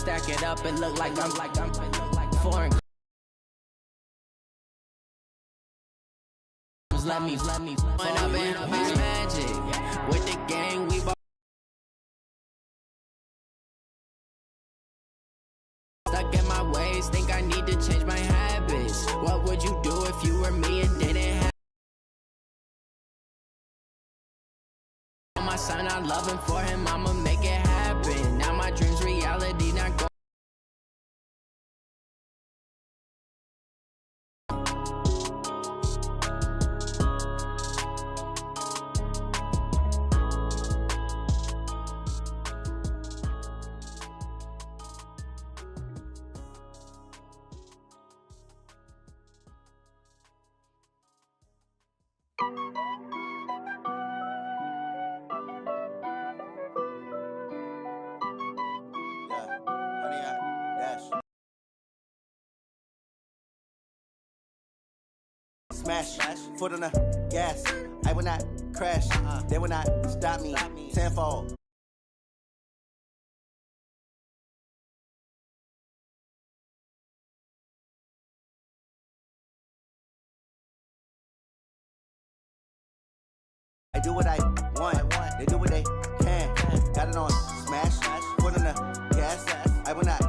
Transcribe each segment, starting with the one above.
stack it up and look like I'm foreign. Let me point up in a beach magic with the gang. We both stuck in my ways. Think I need to change my habits. What would you do if you were me and didn't have my son? I love him for him. I'ma make it happen. Now my dreams reality. Not go. Smash, foot on the gas. I will not crash. They will not stop me. Tenfold. I do what I want. They do what they can. Got it on smash. Foot on the gas. I will not.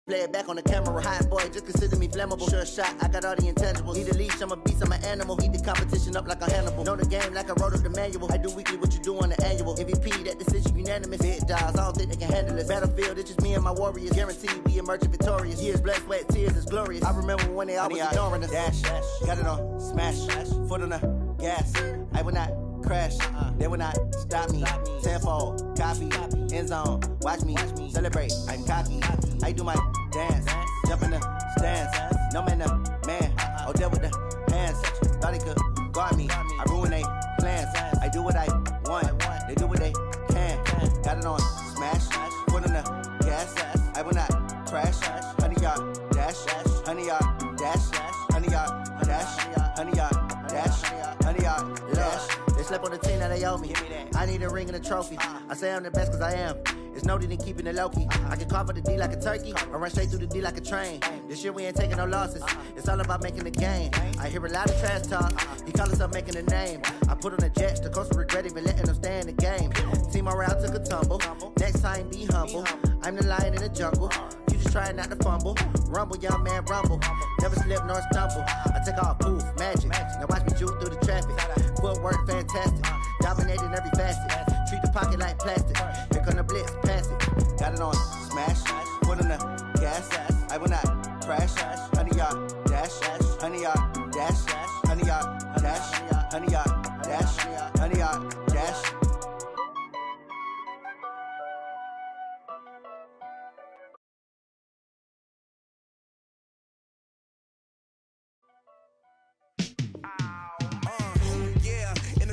Play it back on the camera, hot boy, just consider me flammable. Sure shot, I got all the intangibles. Need a leash, I'm a beast, I'm an animal. Eat the competition up like a Hannibal. Know the game like I wrote up the manual. I do weekly what you do on the annual. MVP, that decision unanimous. Big dogs, I don't think they can handle this. Battlefield, it's just me and my warriors. Guaranteed we emerge victorious. Years, blood, sweat, tears, is glorious. I remember when they always ignoring us. Dash, got it on smash. Foot on the gas. I will not crash. They will not stop me. Tenfold, copy, end zone. Watch me celebrate. I'm cocky. I do my dance. Jump in the stands. No man, the man. Oh, deal with the hands. Thought he could guard me. I ruin they plans. I do what I want. They do what they can. Got it on smash. Foot on the gas. I will not crash. 100-yard dash. 100-yard dash. 100-yard dash. 100-yard dash. 100-yard dash. They slept on the team that they owe me. I need a ring and a trophy. I say I'm the best cause I am. It's noted in keeping it low-key. I can carve up the D like a turkey or run straight through the D like a train. This year we ain't taking no losses. It's all about making the game. I hear a lot of trash talk. He call himself making a name. I put on the jets. The coast will regret even letting them stay in the game. Team morale took a tumble. Next time be humble. I'm the lion in the jungle. You just try not to fumble. Rumble, young man, rumble. Never slip nor stumble. I take off, poof, magic. Now watch me juke through the traffic. Footwork fantastic. Dominating every facet. Treat the pocket like plastic. Here come the blitz, pass it. Got it on smash. Foot on the gas. I will not crash. 100-yard dash. 100-yard dash. 100-yard dash. 100-yard dash. 100-yard dash.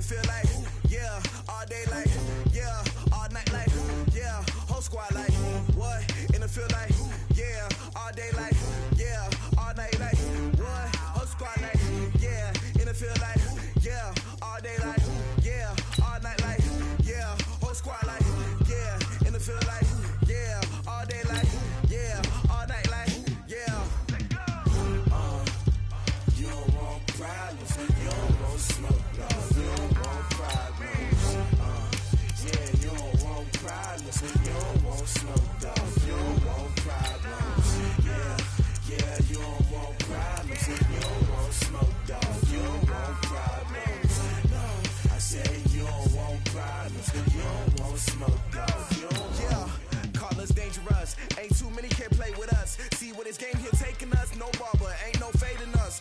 Feel like, yeah, all day like, yeah, all night like, yeah, whole squad like, what? In the feel like, yeah, all day like, yeah, all night like, what? Whole squad like, yeah, in the feel like, yeah, all day like, yeah, all night like, yeah, whole squad like, yeah, in the feel like, yeah, all day like, yeah, all night like, yeah. You don't want problems, you don't want smoke, dog. You don't want problems. Yeah, you don't want problems. You don't want smoke, dog. You don't want problems. Yeah, you don't want problems. You don't want smoke, dog. You don't want problems. No, I say you don't want problems. You don't want smoke, dog. You don't want. Yeah, call us dangerous. Ain't too many can play with us. See what this game here taking us. No barber, ain't no fading us.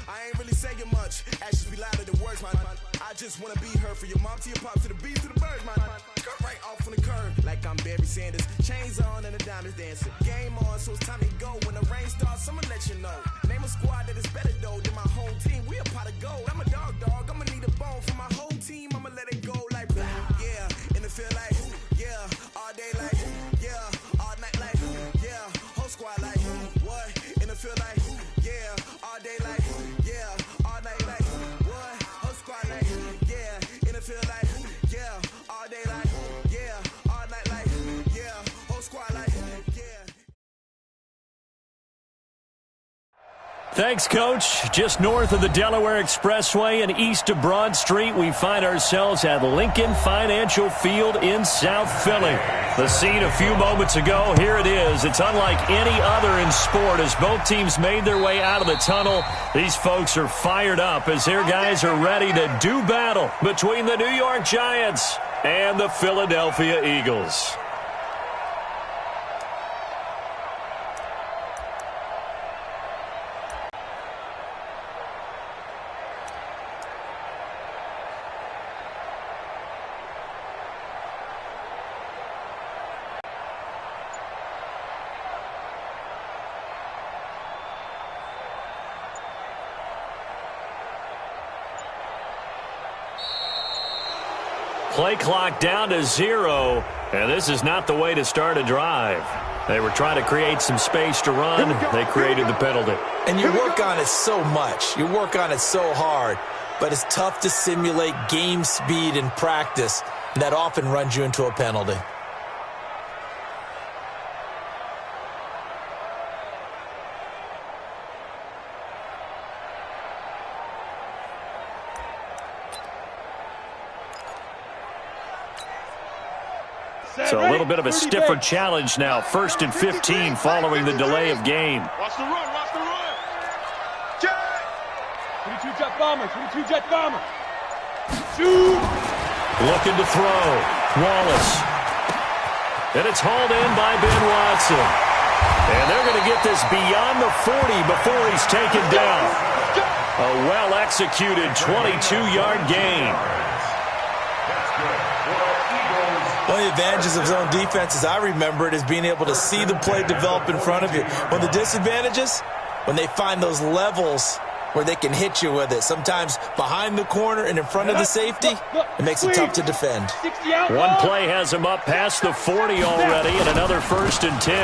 I ain't really saying much. Actions be louder than words, man. I just wanna be heard for your mom to your pop to the beat to the birds, man. Cut right off on the curb like I'm Barry Sanders. Chains on and the diamonds dancing. Game on, so it's time to go. When the rain starts, I'ma let you know. Name a squad that is better though than my home team. We a pot of gold. I'm a dog. I'ma need a bone for my whole team. I'ma let it go like blah. Yeah, and it feel like yeah, all day like yeah, all night like yeah, whole squad like what? Thanks, Coach. Just north of the Delaware Expressway and east of Broad Street, we find ourselves at Lincoln Financial Field in South Philly. The scene a few moments ago, here it is. It's unlike any other in sport as both teams made their way out of the tunnel. These folks are fired up as their guys are ready to do battle between the New York Giants and the Philadelphia Eagles. Play clock down to 0, and this is not the way to start a drive. They were trying to create some space to run. They created the penalty. And you work on it so much. You work on it so hard. But it's tough to simulate game speed in practice. And that often runs you into a penalty. So a little bit of a stiffer challenge now. 1st and 15 following the delay of game. Watch the run, watch the run. Jet! 22 jet bomber, 22 jet bomber. Shoot! Looking to throw. Wallace. And it's hauled in by Ben Watson. And they're going to get this beyond the 40 before he's taken down. A well-executed 22-yard gain. One of the advantages of zone defense, as I remember it, is being able to see the play develop in front of you. One of the disadvantages, when they find those levels where they can hit you with it, sometimes behind the corner and in front of the safety, it makes it tough to defend. One play has him up past the 40 already, and another 1st and 10.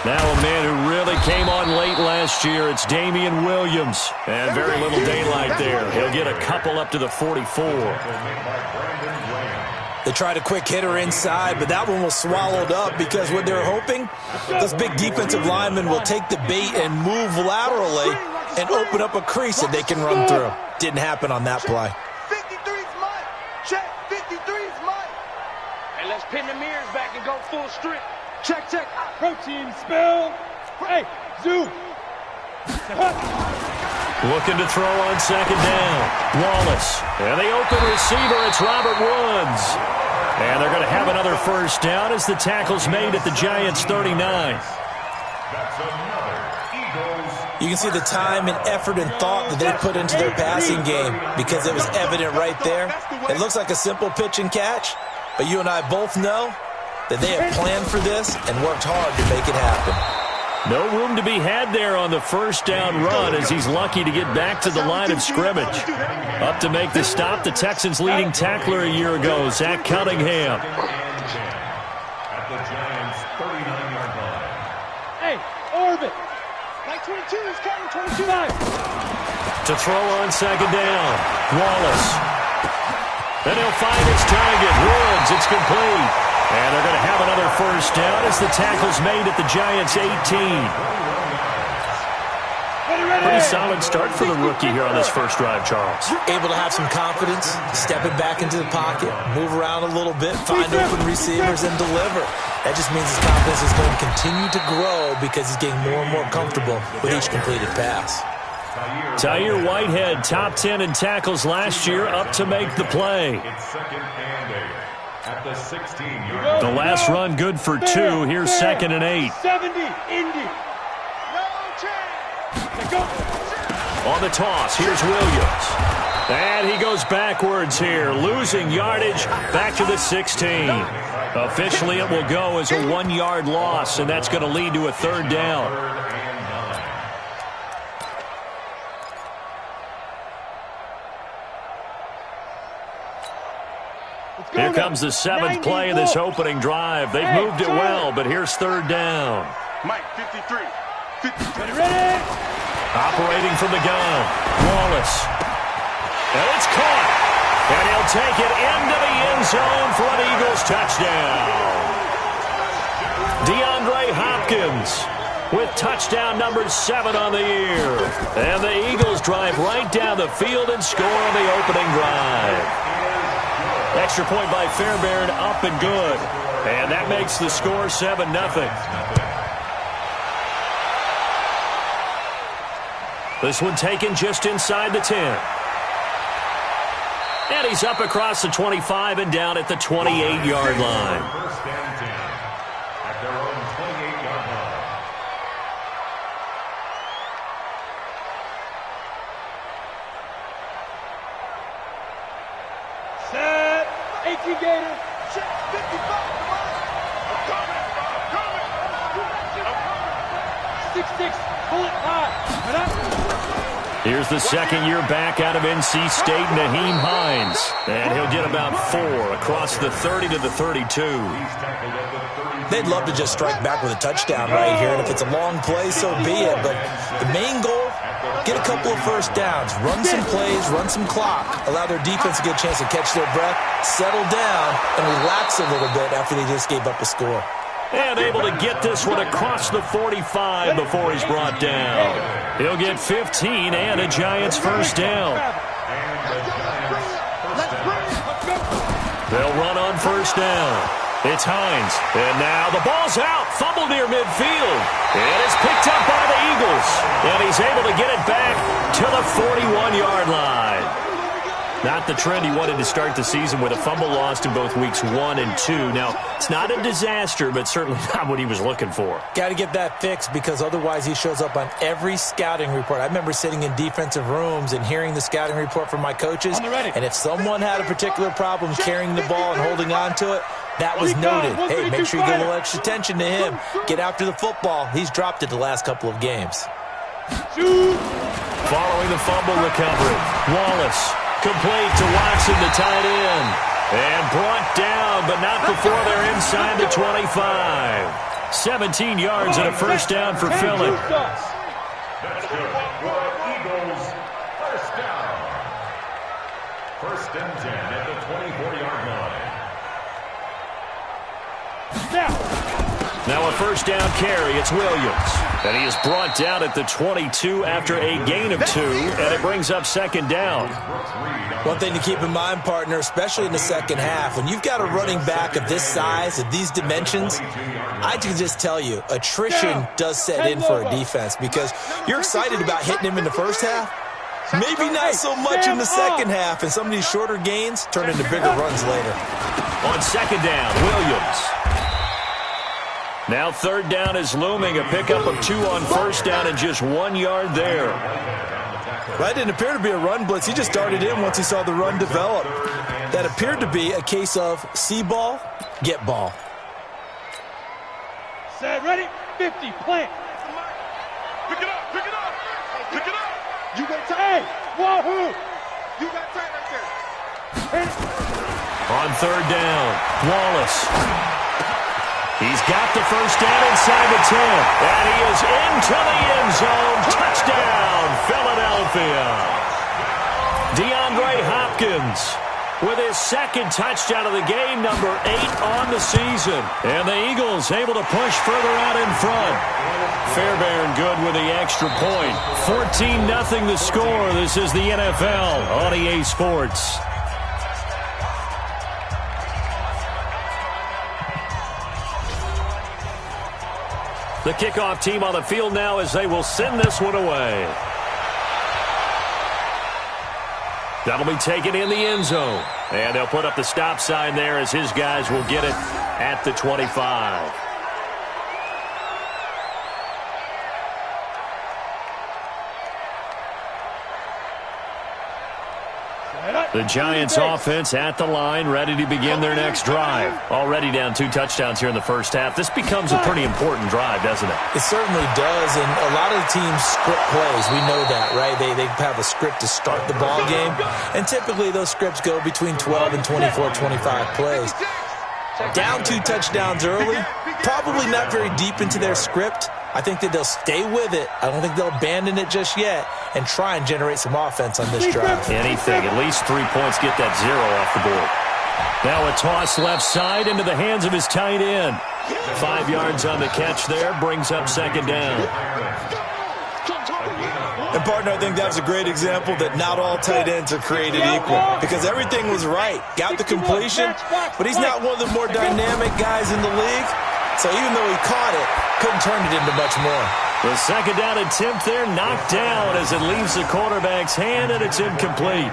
Now a man who really came on late last year, it's Damian Williams. And very little daylight there. He'll get a couple up to the 44. They tried a quick hitter inside, but that one was swallowed up because what they're hoping, those big defensive linemen will take the bait and move laterally and open up a crease that they can run through. Didn't happen on that play. 53's mine. Check, 53's mine. And let's pin the mirrors back and go full strip. Check, check. Protein spill. Hey, zoom. Looking to throw on 2nd down. Wallace. And the open receiver, it's Robert Woods. And they're going to have another 1st down as the tackle's made at the Giants' 39. You can see the time and effort and thought that they put into their passing game because it was evident right there. It looks like a simple pitch and catch, but you and I both know that they have planned for this and worked hard to make it happen. No room to be had there on the 1st down run as he's lucky to get back to the line of scrimmage. Up to make the stop, the Texans' leading tackler a year ago, Zach Cunningham. At the Giants' 39-yard line. Hey, orbit. Like 22, he's counting 22. To throw on 2nd down, Wallace. Then he'll find his target, Woods. It's complete. And they're going to have another 1st down as the tackle's made at the Giants' 18. Pretty solid start for the rookie here on this first drive, Charles. Able to have some confidence, stepping back into the pocket, move around a little bit, find open receivers, and deliver. That just means his confidence is going to continue to grow because he's getting more and more comfortable with each completed pass. Tahir Whitehead, top 10 in tackles last year, up to make the play. It's 2nd and 8 at the 16-yard The last run good for 2. Here's 2nd and 8. 70, Indy. No change. On the toss, here's Williams. And he goes backwards here, losing yardage back to the 16. Officially, it will go as a 1-yard loss, and that's going to lead to a 3rd down. Here comes the 7th play of this opening drive. They've moved it well, but here's 3rd down. Mike, 53. 50. Ready? Operating from the gun, Wallace. And it's caught. And he'll take it into the end zone for an Eagles touchdown. DeAndre Hopkins with touchdown number 7 on the year. And the Eagles drive right down the field and score on the opening drive. Extra point by Fairbairn, up and good. And that makes the score 7-0. This one taken just inside the 10. And he's up across the 25 and down at the 28-yard line. First and 10 at their own 28-yard line. Set. 18 Gator. Check 55. 6'6". Pull it high. Here's the second-year back out of NC State, Naheem Hines. And he'll get about 4 across the 30 to the 32. They'd love to just strike back with a touchdown right here, and if it's a long play, so be it. But the main goal, get a couple of first downs, run some plays, run some clock, allow their defense to get a chance to catch their breath, settle down, and relax a little bit after they just gave up a score. And able to get this one across the 45 before he's brought down. He'll get 15 and a Giants first down. They'll run on first down. It's Hines. And now the ball's out. Fumble near midfield. And it's picked up by the Eagles. And he's able to get it back to the 41-yard line. Not the trend he wanted to start the season with a fumble lost in both weeks 1 and 2. Now, it's not a disaster, but certainly not what he was looking for. Got to get that fixed because otherwise he shows up on every scouting report. I remember sitting in defensive rooms and hearing the scouting report from my coaches, and if someone had a particular problem carrying the ball and holding on to it, that was noted. Hey, make sure you give a little extra attention to him. Get after the football. He's dropped it the last couple of games. Following the fumble recovery, Wallace. Complete to Watson, the tight end. And brought down, but not before they're inside the 25. 17 yards and a first down for Philly. That's good for Eagles. First down. First and 10 at the 24-yard line. Now a first down carry. It's Williams. And he is brought down at the 22 after a gain of 2, and it brings up second down. One thing to keep in mind, partner, especially in the second half, when you've got a running back of this size, of these dimensions, I can just tell you, attrition does set in for a defense because you're excited about hitting him in the first half. Maybe not so much in the second half, and some of these shorter gains turn into bigger runs later. On second down, Williams. Now third down is looming. A pickup of 2 on first down and just 1 yard there. That didn't appear to be a run blitz. He just darted in once he saw the run develop. That appeared to be a case of see ball, get ball. Set, ready, 50, plant. Pick it up, pick it up, pick it up. You got time. Hey, wahoo. You got time right there. On third down, Wallace. He's got the first down inside the 10. And he is into the end zone. Touchdown, Philadelphia. DeAndre Hopkins with his second touchdown of the game, number 8 on the season. And the Eagles able to push further out in front. Fairbairn good with the extra point. 14-0 the score. This is the NFL on EA Sports. The kickoff team on the field now as they will send this one away. That'll be taken in the end zone. And they'll put up the stop sign there as his guys will get it at the 25. The Giants offense at the line, ready to begin their next drive. Already down 2 touchdowns here in the first half. This becomes a pretty important drive, doesn't it? It certainly does, and a lot of the teams script plays. We know that, right? They have a script to start the ball game, and typically those scripts go between 12 and 24, 25 plays. Down 2 touchdowns early, probably not very deep into their script. I think that they'll stay with it. I don't think they'll abandon it just yet and try and generate some offense on this drive. Anything, at least 3 points, get that 0 off the board. Now a toss left side into the hands of his tight end. 5 yards on the catch there, brings up second down. And, partner, I think that was a great example that not all tight ends are created equal because everything was right. Got the completion, but he's not one of the more dynamic guys in the league. So even though he caught it, couldn't turn it into much more. The second down attempt there knocked down as it leaves the quarterback's hand, and it's incomplete.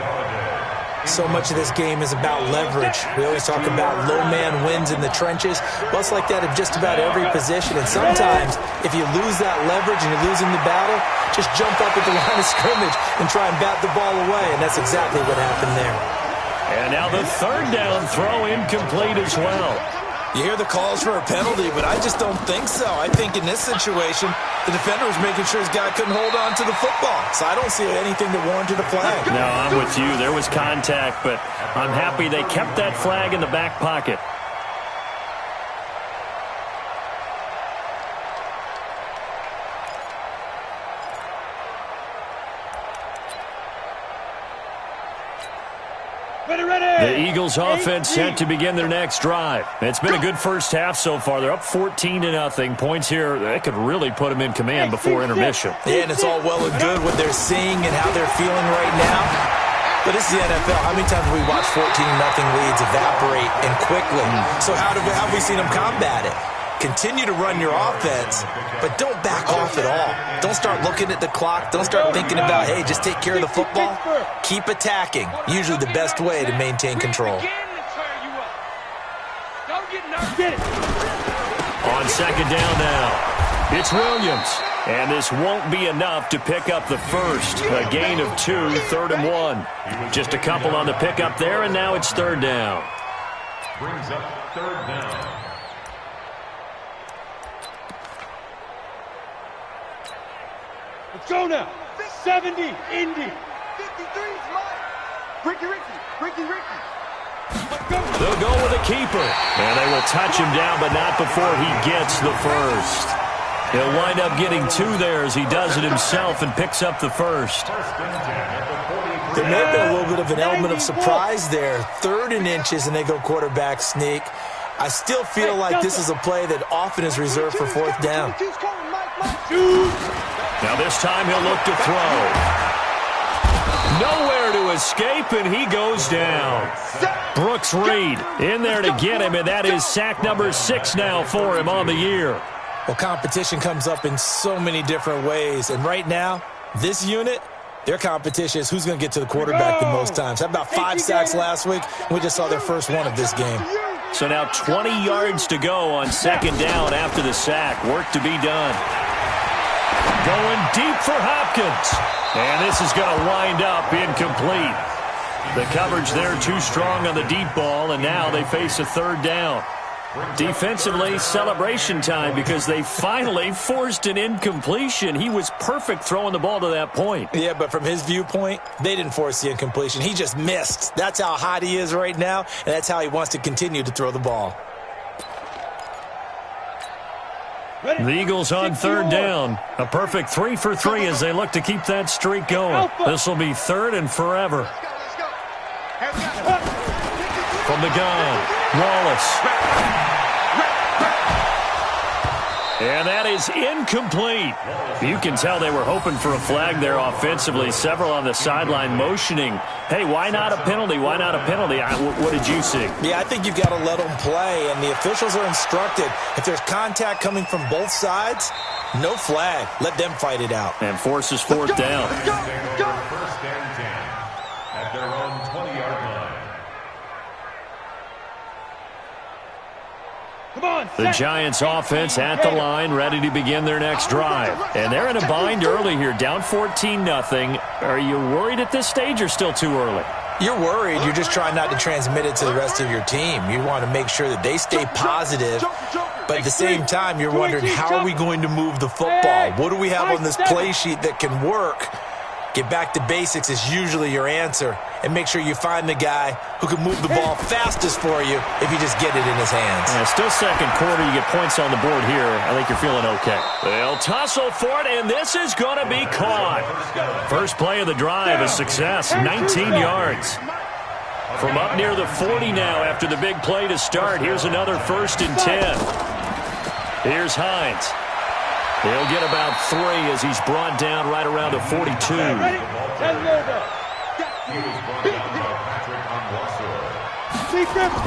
So much of this game is about leverage. We always talk about low man wins in the trenches. Well, it's like that in just about every position. And sometimes, if you lose that leverage and you're losing the battle, just jump up at the line of scrimmage and try and bat the ball away. And that's exactly what happened there. And now the third down throw incomplete as well. You hear the calls for a penalty, but I just don't think so. I think in this situation, the defender was making sure his guy couldn't hold on to the football. So I don't see anything that warranted a flag. No, I'm with you. There was contact, but I'm happy they kept that flag in the back pocket. The Eagles offense set to begin their next drive. It's been a good first half so far. They're up 14-0. Points here, they could really put them in command before intermission. Yeah, and it's all well and good what they're seeing and how they're feeling right now. But this is the NFL. How many times have we watched 14-0 leads evaporate and quickly? So how have we seen them combat it? Continue to run your offense, but don't back off at all. Don't start looking at the clock. Don't start thinking about, hey, just take care of the football. Keep attacking. Usually the best way to maintain control. On second down now, it's Williams. And this won't be enough to pick up the first. A gain of 2, 3rd and 1. Just a couple on the pickup there, and now it's third down. Brings up third down. Let's go now. 70, Indy. 53's mine. Ricky. They'll go with a keeper. And they will touch him down, but not before he gets the first. He'll wind up getting 2 there as he does it himself and picks up the first. There may have been a little bit of an element of surprise there. 3rd and inches, and they go quarterback sneak. I still feel like this is a play that often is reserved for 4th down. Now this time he'll look to throw. Nowhere to escape, and he goes down. Brooks Reed in there to get him, and that is sack number 6 now for him on the year. Well, competition comes up in so many different ways, and right now, this unit, their competition is who's going to get to the quarterback the most times. Had about 5 sacks last week, and we just saw their first one of this game. So now 20 yards to go on second down after the sack. Work to be done. Going deep for Hopkins. And this is going to wind up incomplete. The coverage there too strong on the deep ball, and now they face a third down. Defensively, celebration time because they finally forced an incompletion. He was perfect throwing the ball to that point. Yeah, but from his viewpoint, they didn't force the incompletion. He just missed. That's how hot he is right now, and that's how he wants to continue to throw the ball. The Eagles on third down. A perfect 3 for 3 as they look to keep that streak going. This will be 3rd and forever. From the gun, Wallace. And that is incomplete. You can tell they were hoping for a flag there offensively. Several on the sideline motioning, hey, why not a penalty? Why not a penalty? What did you see? Yeah, I think you've got to let them play, and the officials are instructed. If there's contact coming from both sides, no flag. Let them fight it out. And forces 4th down. First and 10 at their own 20-yard line. The Giants offense at the line, ready to begin their next drive. And they're in a bind early here, down 14-0. Are you worried at this stage or still too early? You're worried. You're just trying not to transmit it to the rest of your team. You want to make sure that they stay positive. But at the same time, you're wondering, how are we going to move the football? What do we have on this play sheet that can work? Get back to basics is usually your answer. And make sure you find the guy who can move the ball fastest for you if you just get it in his hands. Yeah, still second quarter. You get points on the board here. I think you're feeling okay. They'll tussle for it, and this is going to be caught. First play of the drive, a success, 19 yards. From up near the 40 now after the big play to start. Here's another 1st and 10. Here's Hines. He'll get about 3 as he's brought down right around the 42.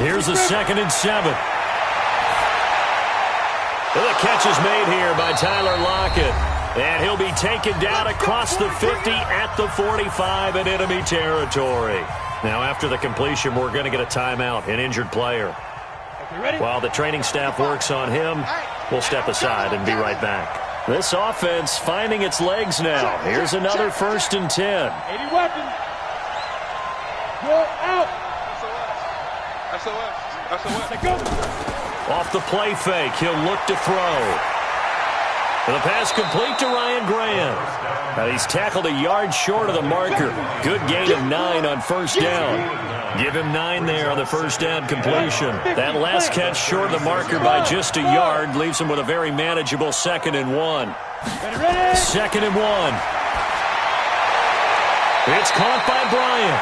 Here's a 2nd and 7. Well, the catch is made here by Tyler Lockett. And he'll be taken down across the 50 at the 45 in enemy territory. Now, after the completion, we're going to get a timeout, an injured player. While the training staff works on him, we'll step aside and be right back. This offense finding its legs now. Here's another 1st and 10. 80 weapons. Go out. SOS. Off the play fake, he'll look to throw. The pass complete to Ryan Graham. Now he's tackled a yard short of the marker. Good gain of 9 on 1st down. Give him 9 there on the 1st down completion. That last catch short of the marker by just a yard leaves him with a very manageable 2nd and 1. 2nd and 1. It's caught by Bryant.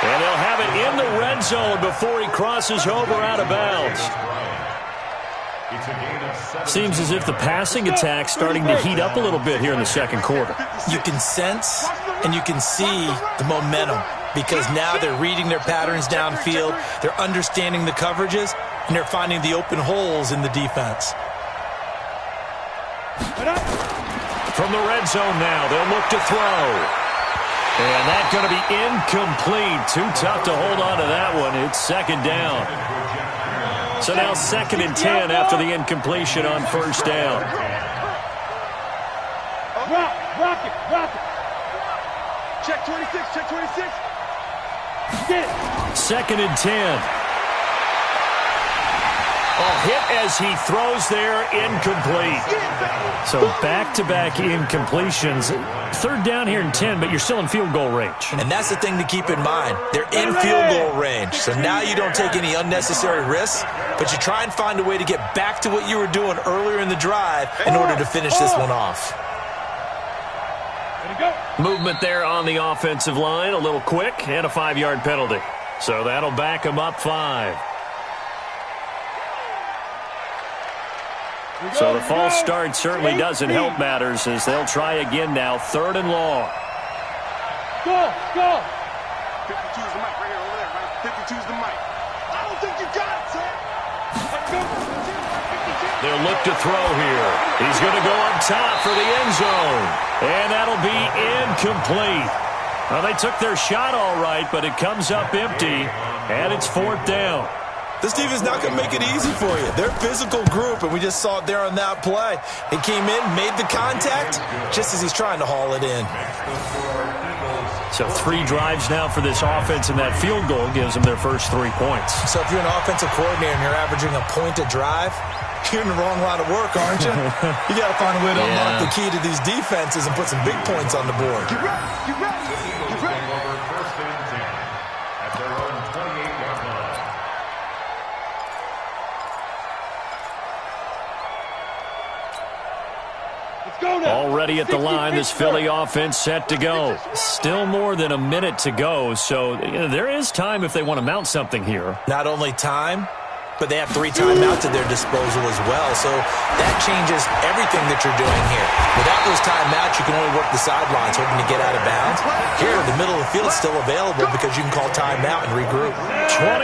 And they'll have it in the red zone before he crosses over out of bounds. Seems as if the passing attack's starting to heat up a little bit here in the 2nd quarter. You can sense and you can see the momentum because now they're reading their patterns downfield, they're understanding the coverages, and they're finding the open holes in the defense. From the red zone now, they'll look to throw. And that's going to be incomplete. Too tough to hold on to that one. It's 2nd down. So now 2nd and 10 after the incompletion on 1st down. Rock it. Check 26. Get it. 2nd and 10. A hit as he throws there, incomplete. So back-to-back incompletions. 3rd down here and 10, but you're still in field goal range. And that's the thing to keep in mind. They're in field goal range. So now you don't take any unnecessary risks, but you try and find a way to get back to what you were doing earlier in the drive in order to finish this one off. Movement there on the offensive line, a little quick, and a 5-yard penalty. So that'll back him up 5. So the false start certainly doesn't help matters as they'll try again now, 3rd and long. Go. 52's the mic right here over there, right? 52's the mic. I don't think you got it, sir. They'll look to throw here. He's going to go up top for the end zone. And that'll be incomplete. Well, they took their shot all right, but it comes up empty, and it's 4th down. This team is not going to make it easy for you. They're a physical group, and we just saw it there on that play. He came in, made the contact, just as he's trying to haul it in. So 3 drives now for this offense, and that field goal gives them their first 3 points. So if you're an offensive coordinator and you're averaging a point a drive, you're in the wrong line of work, aren't you? You got to find a way to unlock the key to these defenses and put some big points on the board. You ready. Over 1st and 10 at their own 28-yard line. Already at the line, this Philly offense set to go. Still more than a minute to go, so there is time if they want to mount something here. Not only time, but they have 3 timeouts at their disposal as well, so that changes everything that you're doing here. Without those timeouts, you can only work the sidelines hoping to get out of bounds. Here, the middle of the field is still available because you can call timeout and regroup.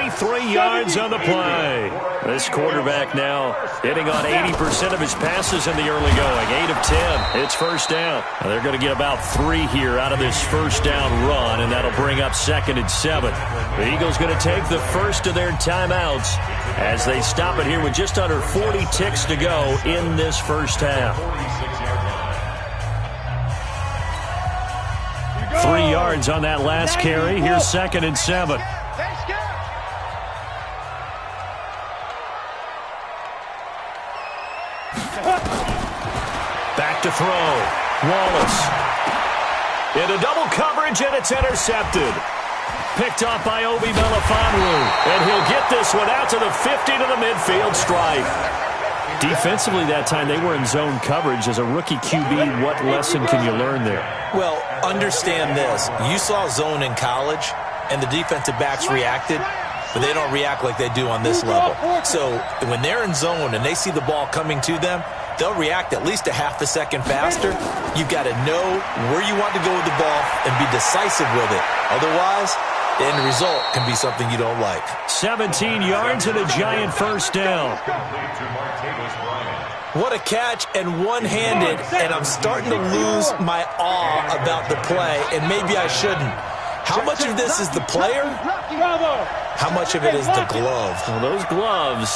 23 yards on the play. This quarterback now hitting on 80% of his passes in the early going. 8 of 10. It's 1st down. Now they're going to get about 3 here out of this 1st down run, and that'll bring up 2nd and 7. The Eagles going to take the first of their timeouts as they stop it here with just under 40 ticks to go in this 1st half. 3 yards on that last carry. Here's 2nd and 7. Back to throw. Wallace. Into double coverage, and it's intercepted. Picked off by Obi Melifonwu. And he'll get this one out to the 50 to the midfield stripe. Defensively that time, they were in zone coverage. As a rookie QB, what lesson can you learn there? Well, understand this. You saw zone in college, and the defensive backs reacted. but they don't react like they do on this level. So when they're in zone and they see the ball coming to them, they'll react at least a half a second faster. You've got to know where you want to go with the ball and be decisive with it. Otherwise, the end result can be something you don't like. 17 yards and a Giant first down. What a catch, and one-handed, and I'm starting to lose my awe about the play, and maybe I shouldn't. How much of this is the player? How much of it is the glove? Well, those gloves,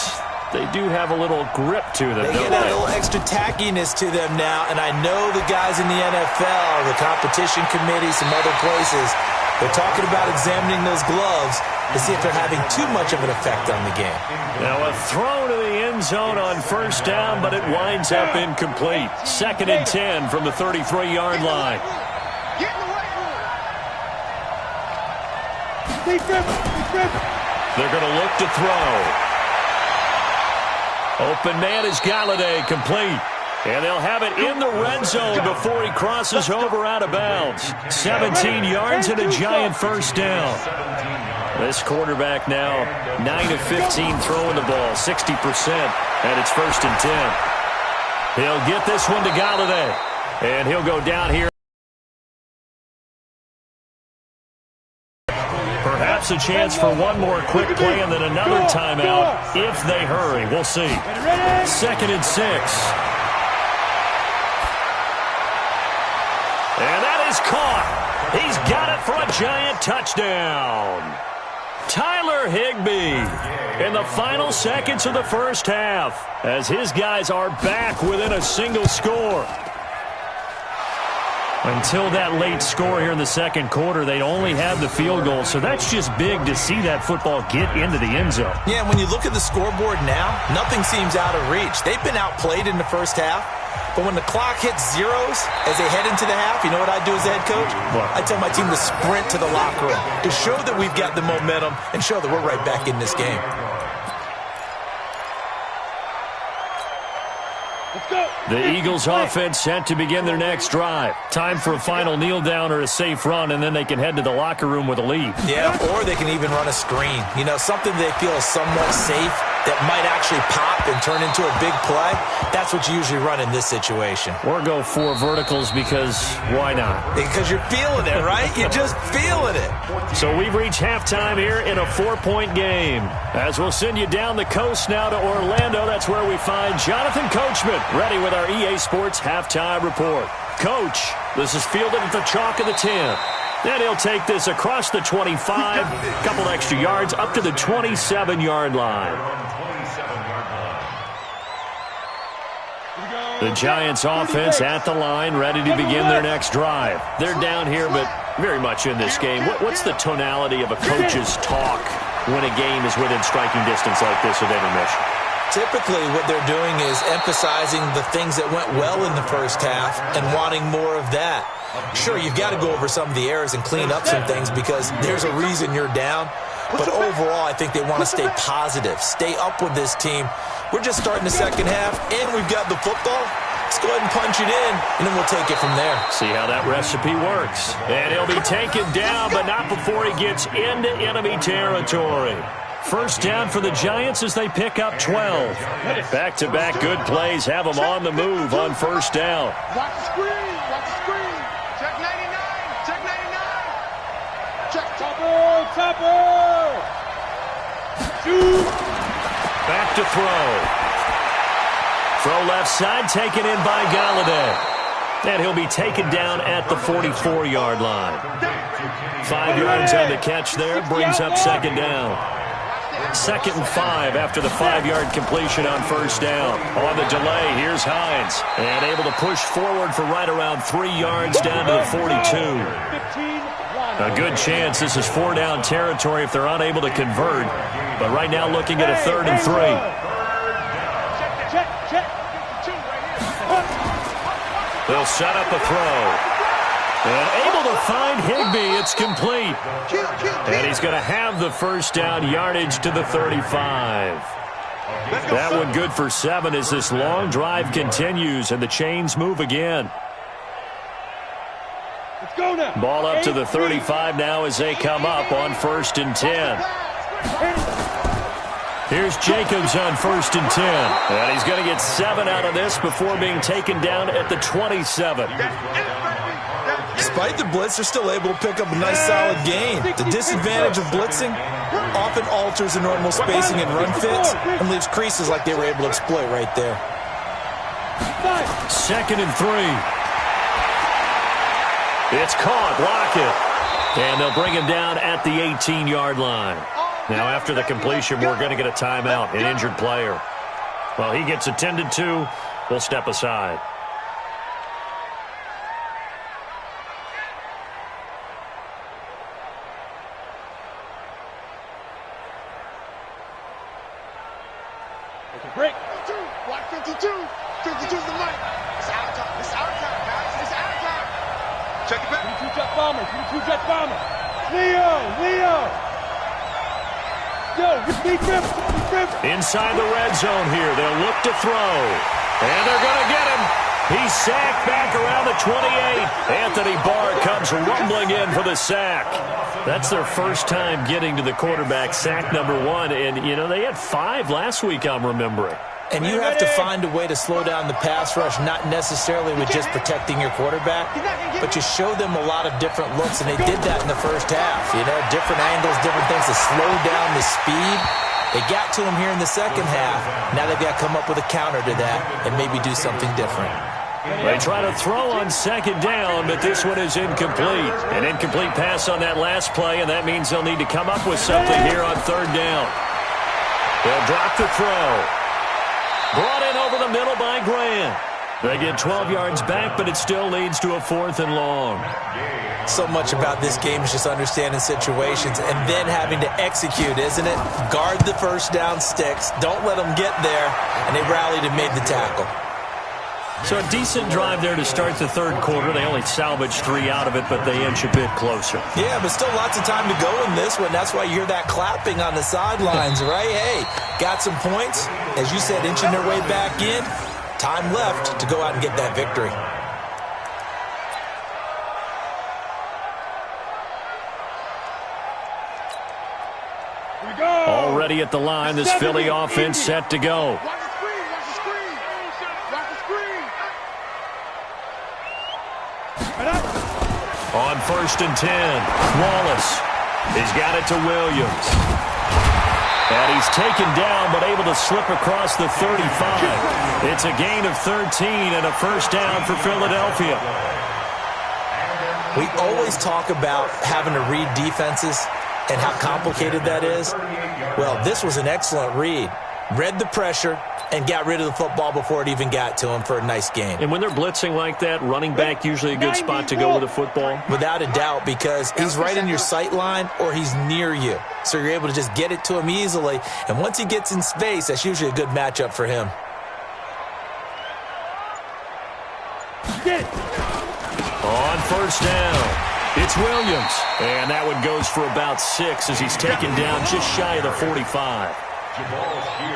they do have a little grip to them, They don't get a they? little extra tackiness to them now, and I know the guys in the NFL, the competition committee, some other places, they're talking about examining those gloves to see if they're having too much of an effect on the game. Now a throw to the end zone on first down, but it winds up incomplete. 2nd and 10 from the 33-yard line. They're going to look to throw. Open man is Galladay, complete. And they'll have it in the red zone before he crosses over out of bounds. 17 yards and a Giant first down. This quarterback now 9 of 15 throwing the ball, 60%, and it's 1st and 10. He'll get this one to Galladay, and he'll go down here. Perhaps a chance for one more quick play and then another timeout if they hurry. We'll see. 2nd and 6. And that is caught. He's got it for a Giant touchdown. Tyler Higbee in the final seconds of the first half as his guys are back within a single score. Until that late score here in the second quarter, they only had the field goal, so that's just big to see that football get into the end zone. Yeah, when you look at the scoreboard now, nothing seems out of reach. They've been outplayed in the first half, but when the clock hits zeros as they head into the half, you know what I do as the head coach? What? I tell my team to sprint to the locker room to show that we've got the momentum and show that we're right back in this game. The Eagles offense set to begin their next drive. Time for a final kneel down or a safe run, and then they can head to the locker room with a lead. Yeah, or they can even run a screen. You know, something they feel is somewhat safe that might actually pop and turn into a big play. That's what you usually run in this situation. Or go 4 verticals because why not? Because you're feeling it, right? You're just feeling it. So we've reached halftime here in a 4-point game. As we'll send you down the coast now to Orlando, that's where we find Jonathan Coachman, ready with our EA Sports halftime report. Coach, this is fielded at the chalk of the 10. Then he'll take this across the 25, couple extra yards up to the 27-yard line. The Giants offense at the line, ready to begin their next drive. They're down here, but very much in this game. What's the tonality of a coach's talk when a game is within striking distance like this with intermission? Typically, what they're doing is emphasizing the things that went well in the first half and wanting more of that. Sure, you've got to go over some of the errors and clean up some things because there's a reason you're down. But overall, I think they want to stay positive, stay up with this team. We're just starting the second half, and we've got the football. Let's go ahead and punch it in, and then we'll take it from there. See how that recipe works. And he'll be taken down, but not before he gets into enemy territory. First down for the Giants as they pick up 12. Back-to-back good plays have them on the move on first down. Watch the screen. Watch the screen. Check 99. Check 99. Check Topper. Shoot. Back to throw. Throw left side, taken in by Galladay. And he'll be taken down at the 44-yard line. 5 yards on the catch there, brings up second down. 2nd and 5 after the 5-yard completion on first down. On the delay, here's Hines. And able to push forward for right around 3 yards down to the 42. A good chance this is 4-down territory if they're unable to convert. But right now looking at a 3rd and 3. They'll set up a throw. And able to find Higbee. It's complete. And he's going to have the first down, yardage to the 35. That one good for 7 as this long drive continues and the chains move again. Let's go now. Ball up to the 35 now as they come up on 1st and 10. Here's Jacobs on 1st and 10. And he's going to get 7 out of this before being taken down at the 27. Despite the blitz, they're still able to pick up a nice solid gain. The disadvantage of blitzing often alters the normal spacing and run fits and leaves creases like they were able to exploit right there. 2nd and 3. It's caught. Lockett. And they'll bring him down at the 18-yard line. Now, after the completion, we're going to get a timeout, an injured player. Well, he gets attended to. We'll step aside. Break. Watch 52. 52's the mic. It's our time. It's our time, guys. It's our time. Check it back. 52 jet bomber. 52 jet bomber. Leo. Yo, inside the red zone here. They'll look to throw. And they're going to get him. He's sacked back around the 28. Anthony Barr comes rumbling in for the sack. That's their first time getting to the quarterback, sack number 1. And, you know, they had 5 last week, I'm remembering. And you have to find a way to slow down the pass rush, not necessarily with just protecting your quarterback, but you show them a lot of different looks, and they did that in the first half. You know, different angles, different things to slow down the speed. They got to him here in the second half. Now they've got to come up with a counter to that and maybe do something different. They try to throw on 2nd down, but this one is incomplete. An incomplete pass on that last play, and that means they'll need to come up with something here on 3rd down. They'll drop the throw. Brought in over the middle by Grant. They get 12 yards back, but it still leads to a 4th and long. So much about this game is just understanding situations and then having to execute, isn't it? Guard the first down sticks. Don't let them get there. And they rallied and made the tackle. So a decent drive there to start the 3rd quarter. They only salvaged 3 out of it, but they inch a bit closer. Yeah, but still lots of time to go in this one. That's why you hear that clapping on the sidelines, right? Hey, got some points. As you said, inching their way back in. Time left to go out and get that victory. Already at the line, this Philly offense set to go. On 1st and 10, Wallace. He's got it to Williams. And he's taken down, but able to slip across the 35. It's a gain of 13 and a first down for Philadelphia. We always talk about having to read defenses and how complicated that is. Well, this was an excellent read. Read the pressure and got rid of the football before it even got to him for a nice game. And when they're blitzing like that, running back usually a good spot to go with the football? Without a doubt, because he's right in your sight line or he's near you. So you're able to just get it to him easily. And once he gets in space, that's usually a good matchup for him. On 1st down, it's Williams. And that one goes for about 6 as he's taken down just shy of the 45.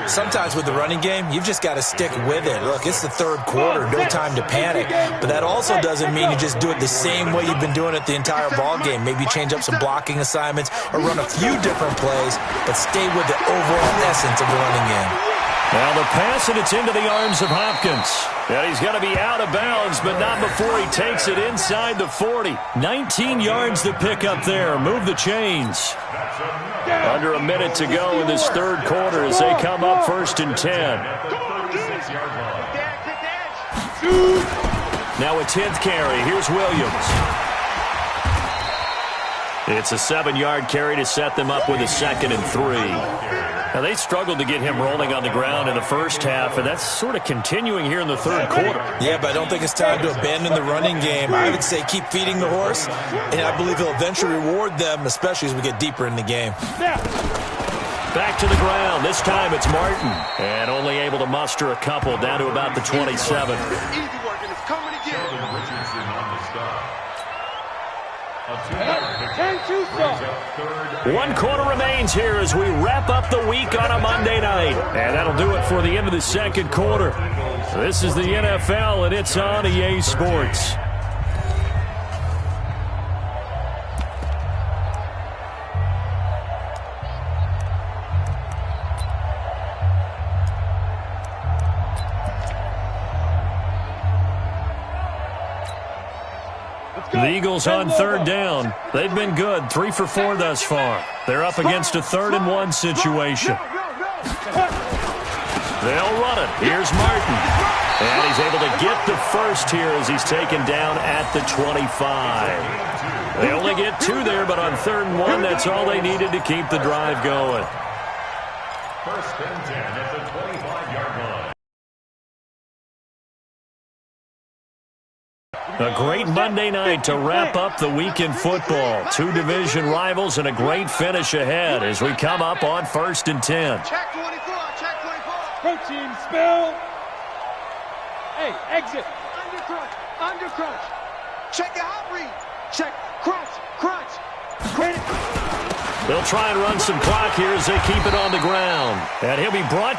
Sometimes with the running game, you've just got to stick with it. Look, it's the 3rd quarter, no time to panic. But that also doesn't mean you just do it the same way you've been doing it the entire ball game. Maybe change up some blocking assignments or run a few different plays, but stay with the overall essence of the running game. Now the pass, and it's into the arms of Hopkins. And he's going to be out of bounds, but not before he takes it inside the 40. 19 yards to pick up there. Move the chains. Under a minute to go in this 3rd quarter as they come up 1st and 10. Now a 10th carry. Here's Williams. It's a 7-yard carry to set them up with a 2nd and 3. Now, they struggled to get him rolling on the ground in the first half, and that's sort of continuing here in the 3rd quarter. Yeah, but I don't think it's time to abandon the running game. I would say keep feeding the horse, and I believe he'll eventually reward them, especially as we get deeper in the game. Back to the ground. This time it's Martin, and only able to muster a couple down to about the 27. Easy work, and it's coming again. Richardson on the stop. 1 quarter remains here as we wrap up the week on a Monday night. And that'll do it for the end of the 2nd quarter. This is the NFL, and it's on EA Sports. The Eagles on third down. They've been good, 3 for 4 thus far. They're up against a 3rd-and-1 situation. They'll run it. Here's Martin. And he's able to get the first here as he's taken down at the 25. They only get 2 there, but on 3rd and 1, that's all they needed to keep the drive going. 1st and 10 at the 25-yard line. A great Monday night to wrap up the week in football. 2 division rivals and a great finish ahead as we come up on 1st and 10. Check 24, check 24. Protein spill. Hey, exit. Under crunch. Check your hot read. Check, crunch. They'll try and run some clock here as they keep it on the ground. And he'll be brought